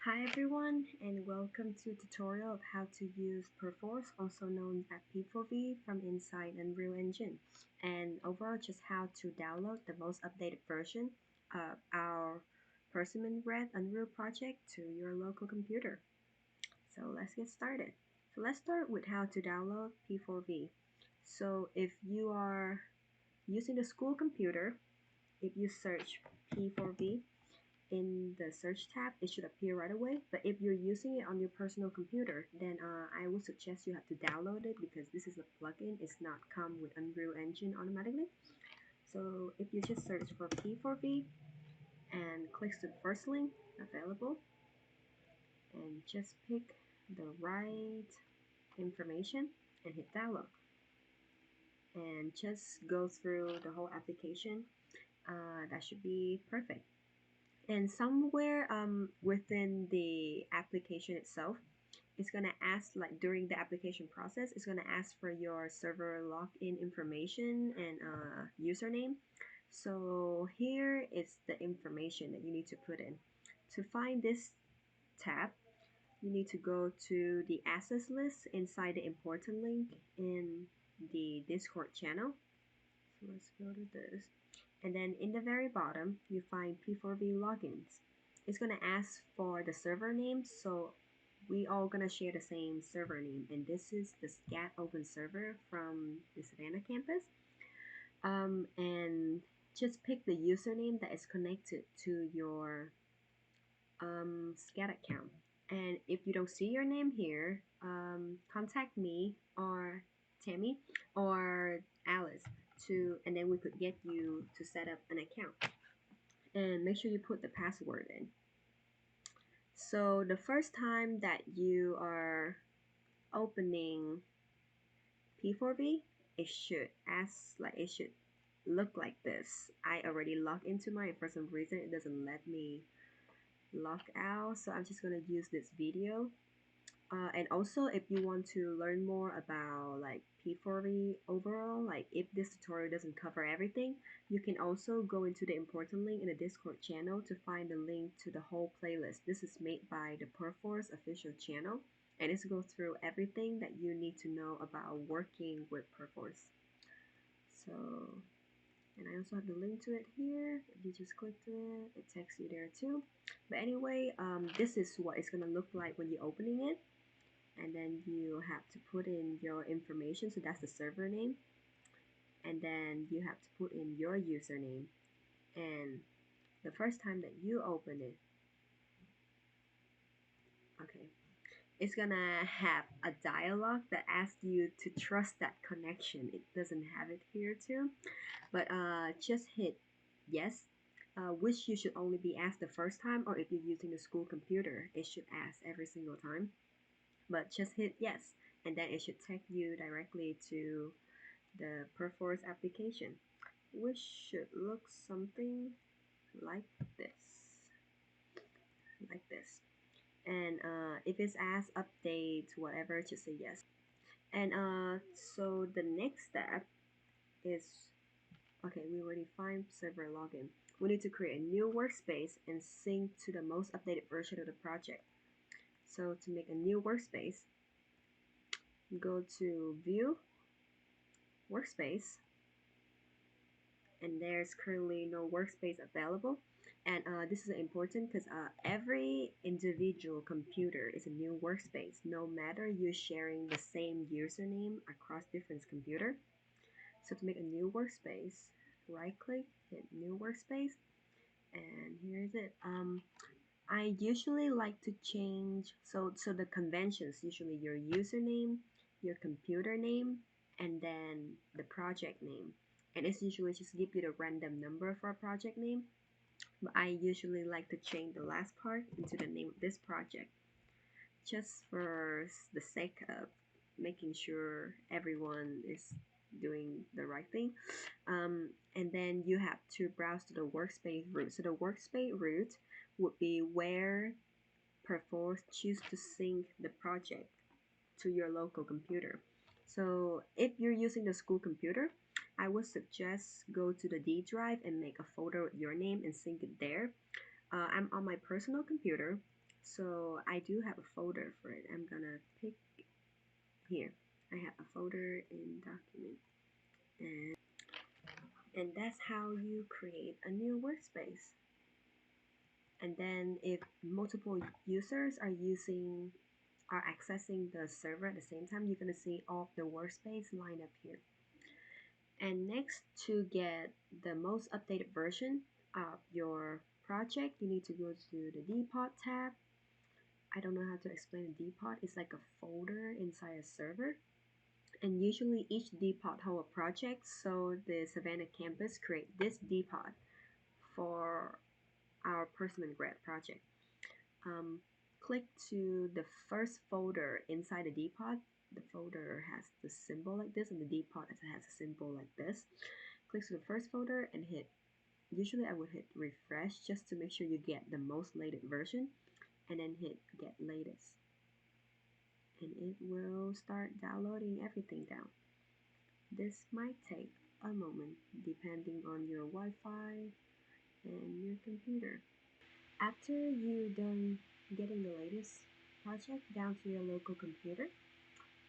Hi everyone, and welcome to a tutorial of how to use Perforce, also known as P4V, from inside Unreal Engine, and overall just how to download the most updated version of our Persimmon Red Unreal project to your local computer. So let's get started. So let's start with how to download P4V. So if you are using the school computer, if you search P4V, in the search tab, it should appear right away. But if you're using it on your personal computer, then I would suggest you have to download it because this is a plugin. It's not come with Unreal Engine automatically. So if you just search for P4V and click the first link available and just pick the right information and hit download and just go through the whole application. That should be perfect. And somewhere within the application itself, it's gonna ask, like during the application process, it's gonna ask for your server login information and username. So here is the information that you need to put in. To find this tab, you need to go to the access list inside the important link in the Discord channel. So let's go to this. And then in the very bottom, you find P4V logins. It's gonna ask for the server name, so we all gonna share the same server name, and this is the SCAT open server from the Savannah campus. And just pick the username that is connected to your SCAT account. And if you don't see your name here, contact me or Tammy or Alice and then we could get you to set up an account. And make sure you put the password in. So the first time that you are opening P4V, it should look like this. I already logged into mine. For some reason, it doesn't let me log out, so I'm just gonna use this video. And also, if you want to learn more about like P4V overall, like if this tutorial doesn't cover everything, you can also go into the important link in the Discord channel to find the link to the whole playlist. This is made by the Perforce official channel, and it's go through everything that you need to know about working with Perforce. So, and I also have the link to it here. If you just click to it, it takes you there too. But anyway, this is what it's gonna look like when you're opening it. And then you have to put in your information, so that's the server name, and then you have to put in your username. And the first time that you open it, okay, it's gonna have a dialog that asks you to trust that connection. It doesn't have it here too, but just hit yes, which you should only be asked the first time, or if you're using the school computer, it should ask every single time. But just hit yes, and then it should take you directly to the Perforce application, which should look something like this, like this. And if it's asked update whatever, just say yes. And so the next step is, okay, we already find server login. We need to create a new workspace and sync to the most updated version of the project. So to make a new workspace, go to view workspace, and there's currently no workspace available. And this is important because every individual computer is a new workspace, no matter you're sharing the same username across different computer. So to make a new workspace, right click, hit new workspace, and here's it. I usually like to change, so the conventions, usually your username, your computer name, and then the project name. And it's usually just give you the random number for a project name. But I usually like to change the last part into the name of this project, just for the sake of making sure everyone is doing the right thing. And then you have to browse to the workspace root. So the workspace root would be where Perforce choose to sync the project to your local computer. So if you're using the school computer, I would suggest go to the D drive and make a folder with your name and sync it there. I'm on my personal computer, So I do have a folder for it. I'm gonna pick here. I have a folder in document, and that's how you create a new workspace. And then if multiple users are accessing the server at the same time, you're gonna see all of the workspace line up here. And next, to get the most updated version of your project, you need to go to the depot tab. I don't know how to explain a depot. It's like a folder inside a server. And usually each depot holds a project. So the Savannah campus create this depot for our personal grad project. Um, Click to the first folder inside the depot. The folder has the symbol like this, and the depot has a symbol like this. Click to the first folder and hit. Usually, I would hit refresh just to make sure you get the most latest version, and then hit get latest, and it will start downloading everything down. This might take a moment depending on your Wi-Fi and your computer. After you're done getting the latest project down to your local computer,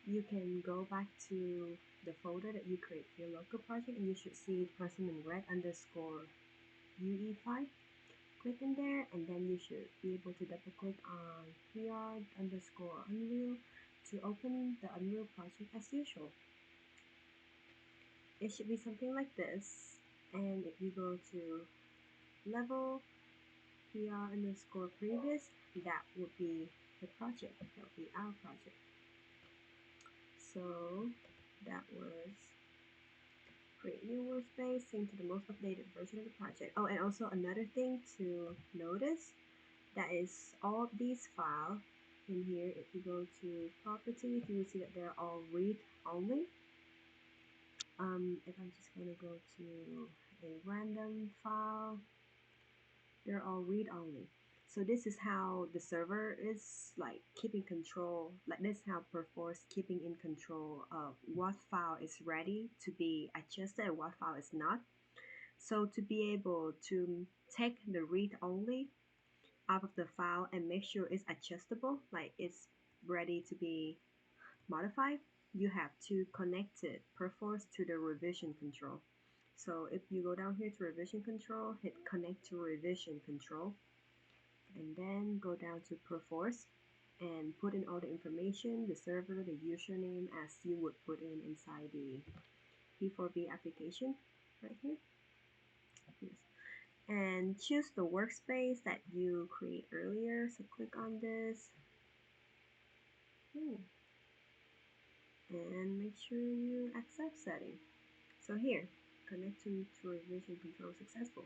you can go back to the folder that you create for your local project, and you should see person in red underscore UE5. Click in there, and then you should be able to double click on PR underscore Unreal to open the Unreal project as usual. It should be something like this, and if you go to level PR underscore previous, that would be the project. That would be our project. So that was create new workspace, sync to the most updated version of the project. Oh, and also another thing to notice, that is all of these files in here. If you go to properties, you will see that they're all read only. If I'm just gonna go to a random file, they're all read only. So this is how the server is like keeping control. Like this is how Perforce keeping in control of what file is ready to be adjusted and what file is not. So to be able to take the read only out of the file and make sure it's adjustable, like it's ready to be modified, you have to connect it Perforce to the revision control. So if you go down here to revision control, hit connect to revision control, and then go down to Perforce and put in all the information, the server, the username, as you would put in inside the P4V application right here. Yes. And choose the workspace that you create earlier. So click on this. And make sure you accept setting. So here, connecting to revision control successful.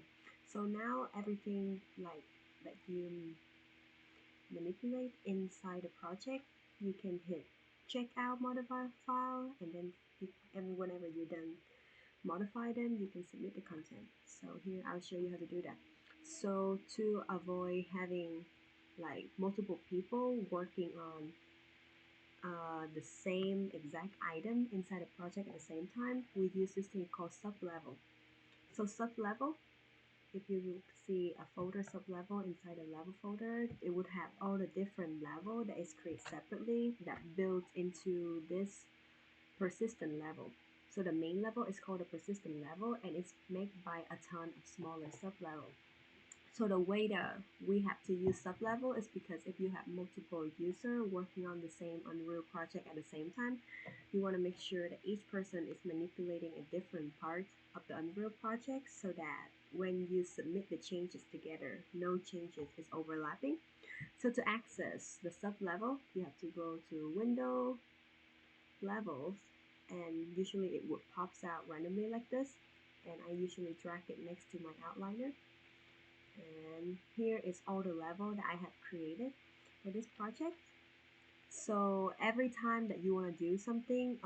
So now everything like that you manipulate inside the project, you can hit check out modify file, and then whenever you're done modify them, you can submit the content. So here I'll show you how to do that. So to avoid having like multiple people working on the same exact item inside a project at the same time, we use this thing called sub-level. So sub-level, if you see a folder sub-level inside a level folder, it would have all the different level that is created separately that builds into this persistent level. So the main level is called a persistent level, and it's made by a ton of smaller sub-level. So the way that we have to use sub-level is because if you have multiple users working on the same Unreal project at the same time, you want to make sure that each person is manipulating a different part of the Unreal project so that when you submit the changes together, no changes is overlapping. So to access the sub-level, you have to go to Window, Levels, and usually it would pops out randomly like this. And I usually drag it next to my outliner, and here is all the level that I have created for this project. So every time that you want to do something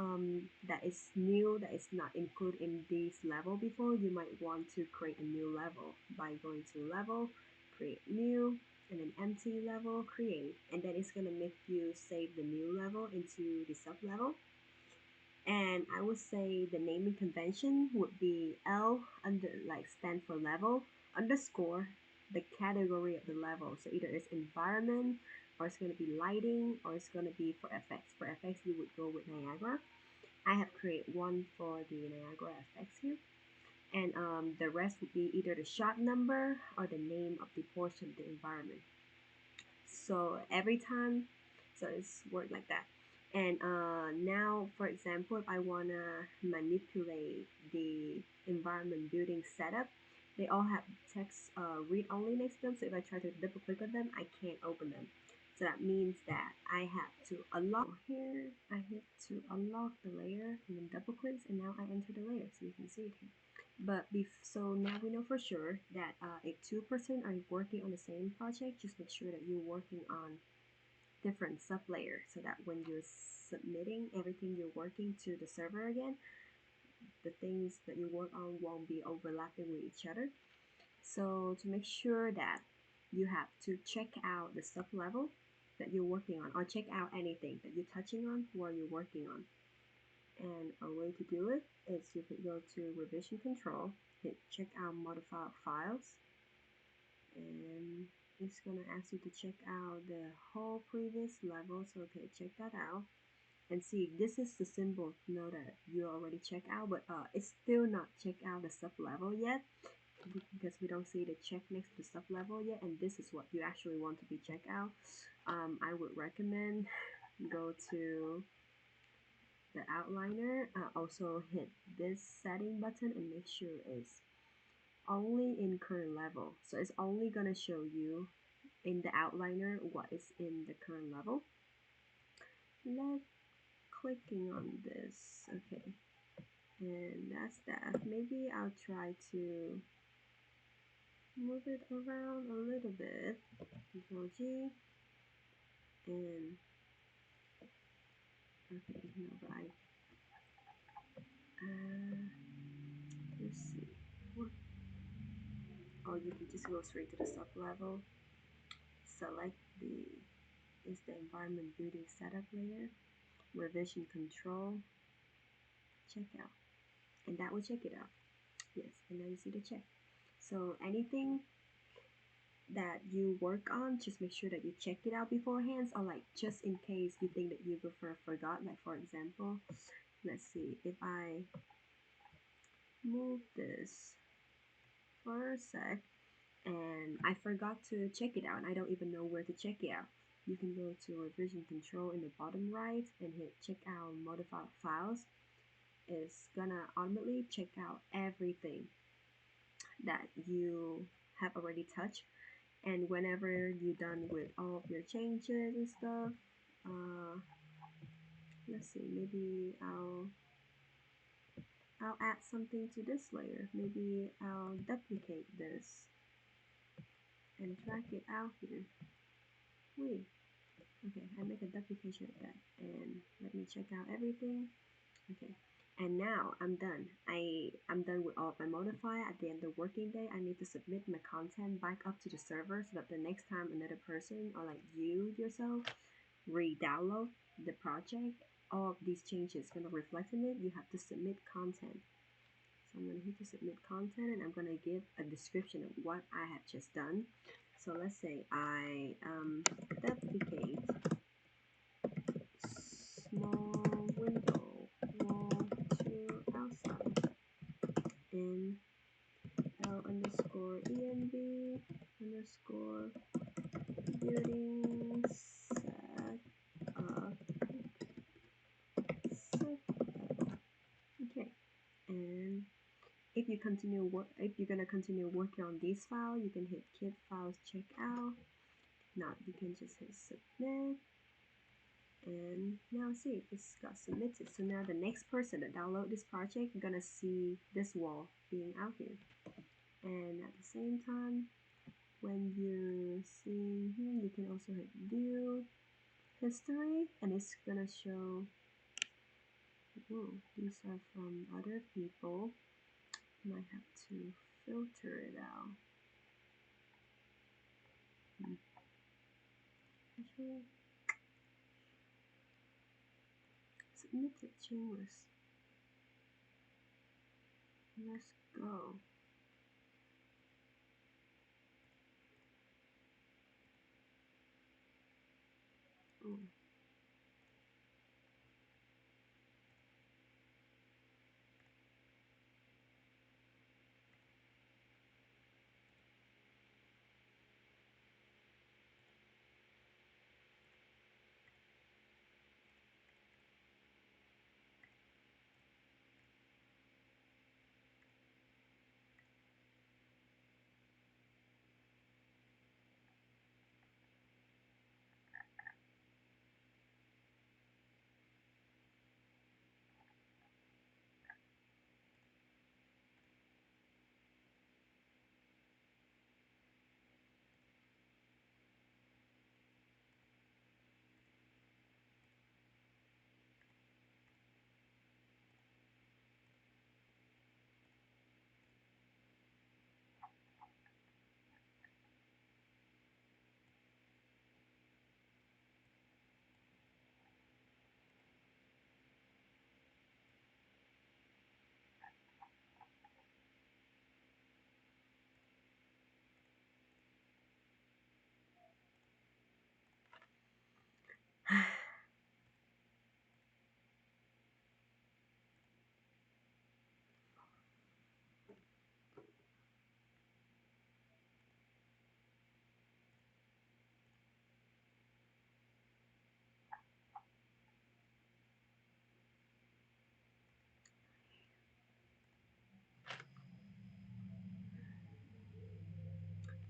that is new, that is not included in this level before, you might want to create a new level by going to level, create new, and then empty level, create, and then it's going to make you save the new level into the sub level. And I would say the naming convention would be L under like stand for level underscore the category of the level. So either it's environment, or it's going to be lighting, or it's going to be for effects. For effects, you would go with Niagara. I have created one for the Niagara effects here. And the rest would be either the shot number or the name of the portion of the environment. So every time, so it's worked like that. And now, for example, if I want to manipulate the environment building setup, they all have text read only next to them. So if I try to double click on them, I can't open them. So that means that I have to unlock here. I hit to unlock the layer and then double clicks, and now I enter the layer so you can see it here. But so now we know for sure that if two person are working on the same project, just make sure that you're working on different sub layers so that when you're submitting everything you're working to the server again, the things that you work on won't be overlapping with each other. So to make sure that you have to check out the sub level that you're working on, or check out anything that you're touching on while you're working on. And a way to do it is you could go to revision control, hit check out modified files, and it's gonna ask you to check out the whole previous level. So okay, check that out and see, this is the symbol to know that you already checked out, but it's still not checked out the sub level yet because we don't see the check next to the sub level yet, and this is what you actually want to be checked out. I would recommend go to the outliner, also hit this setting button and make sure it's only in current level. So it's only gonna show you in the outliner what is in the current level. Let's clicking on this, okay, and that's that. Maybe I'll try to move it around a little bit. Control G, and okay, no, but let's see. What? Oh, you can just go straight to the sub level. Select the environment building setup layer, revision control, check out, and that will check it out. Yes, and now you see the check. So anything that you work on, just make sure that you check it out beforehand, or like just in case you think that you forgot. Like for example, let's see, if I move this for a sec and I forgot to check it out and I don't even know where to check it out, you can go to revision control in the bottom right and hit check out modified files. It's gonna automatically check out everything that you have already touched, and whenever you're done with all of your changes and stuff, let's see, maybe I'll add something to this layer. Maybe I'll duplicate this and drag it out here. Wait, okay, I make a duplication of that, and let me check out everything. Okay, and now I'm done. I'm done with all of my modifier. At the end of the working day, I need to submit my content back up to the server so that the next time another person, or like you yourself, re-download the project, all of these changes gonna reflect in it. You have to submit content. So I'm gonna hit to submit content, and I'm gonna give a description of what I have just done. So let's say I duplicate small window wall to outside in L underscore ENV underscore building set up set level. Okay, and if you're gonna continue working on this file, you can hit kit files check out. Now you can just hit submit, and now see, it's got submitted. So now the next person that download this project gonna see this wall being out here, and at the same time, when you're seeing here, you can also hit view history, and it's gonna show, whoa, these are from other people. Might have to filter it out. Actually, submitted changeless. Let's go. Mm.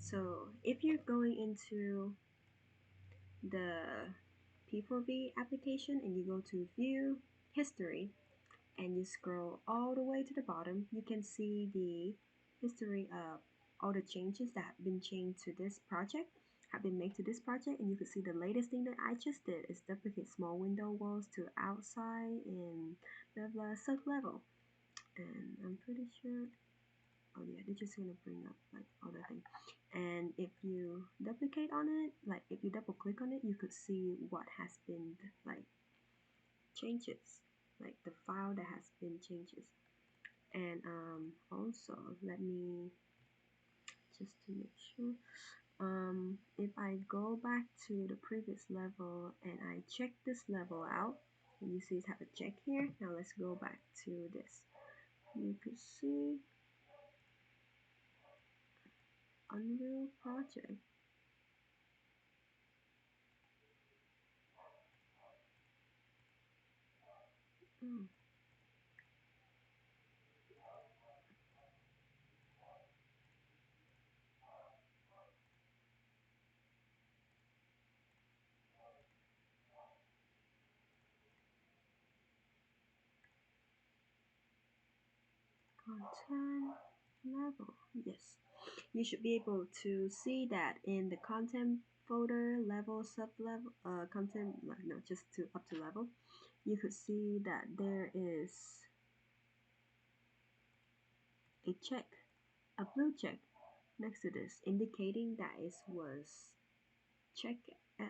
So if you're going into the P4V application and you go to View History and you scroll all the way to the bottom, you can see the history of all the changes that have been changed to this project, have been made to this project, and you can see the latest thing that I just did is duplicate small window walls to outside and blah blah sub level. And I'm pretty sure, oh yeah, they're just gonna bring up like all the thing. And if you duplicate on it, like if you double click on it, you could see what has been like changes, like the file that has been changes. And also let me just to make sure, if I go back to the previous level and I check this level out, and you see it have a check here. Now let's go back to this. You could see Unreal project. Oh, content level, yes. You should be able to see that in the content folder level, sub level, content, like no, just to up to level. You could see that there is a check, a blue check next to this, indicating that it was check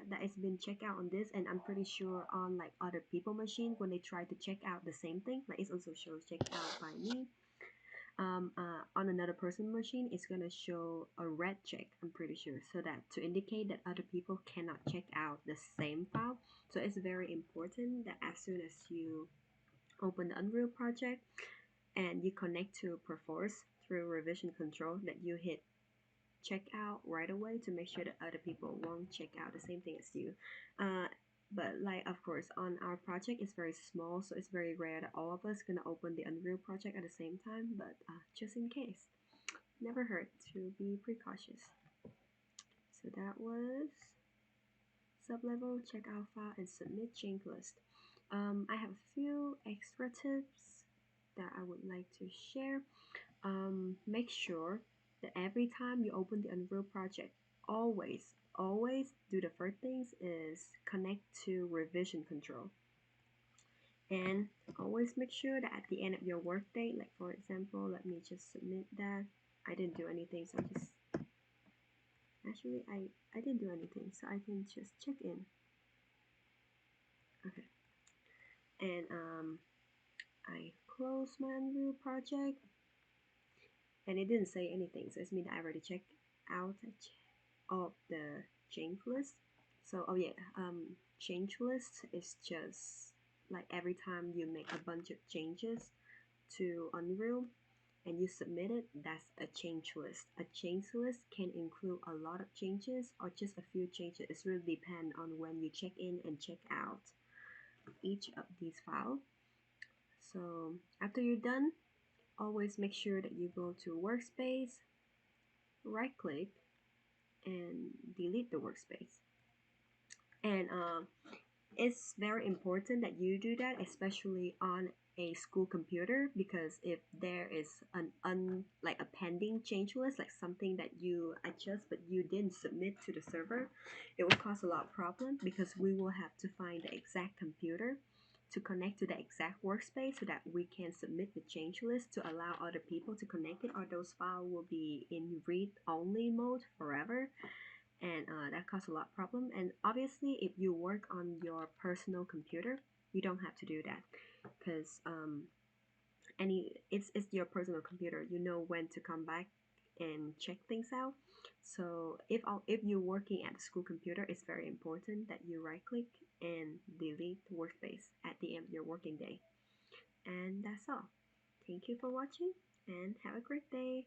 that it's been checked out on this. And I'm pretty sure on like other people machine when they try to check out the same thing, like it also shows checked out by me. On another person machine, it's gonna show a red check. I'm pretty sure, so that to indicate that other people cannot check out the same file. So it's very important that as soon as you open the Unreal project and you connect to Perforce through revision control, that you hit check out right away to make sure that other people won't check out the same thing as you. Uh, but like of course on our project it's very small, so it's very rare that all of us gonna open the Unreal project at the same time. But just in case, never hurt to be precautious. So that was sublevel, check out file, and submit change list. I have a few extra tips that I would like to share. Make sure that every time you open the Unreal project, always do the first things is connect to revision control. And always make sure that at the end of your workday, like for example, let me just submit that. I didn't do anything, so I just actually I didn't do anything, so I can just check in. Okay, and I close my Unreal project, and it didn't say anything, so it's mean that I already checked out of the change list. So, oh yeah, change list is just like every time you make a bunch of changes to Unreal and you submit it, that's a change list. A change list can include a lot of changes or just a few changes. It really depends on when you check in and check out each of these files. So after you're done, always make sure that you go to workspace, right click, and delete the workspace. And it's very important that you do that, especially on a school computer, because if there is like a pending change list, like something that you adjust but you didn't submit to the server, it will cause a lot of problem because we will have to find the exact computer to connect to the exact workspace so that we can submit the change list to allow other people to connect it, or those files will be in read only mode forever, and that causes a lot of problem. And obviously if you work on your personal computer, you don't have to do that, because it's your personal computer, you know when to come back and check things out. So if you're working at the school computer, it's very important that you right click and delete workspace at the end of your working day. And that's all. Thank you for watching and have a great day.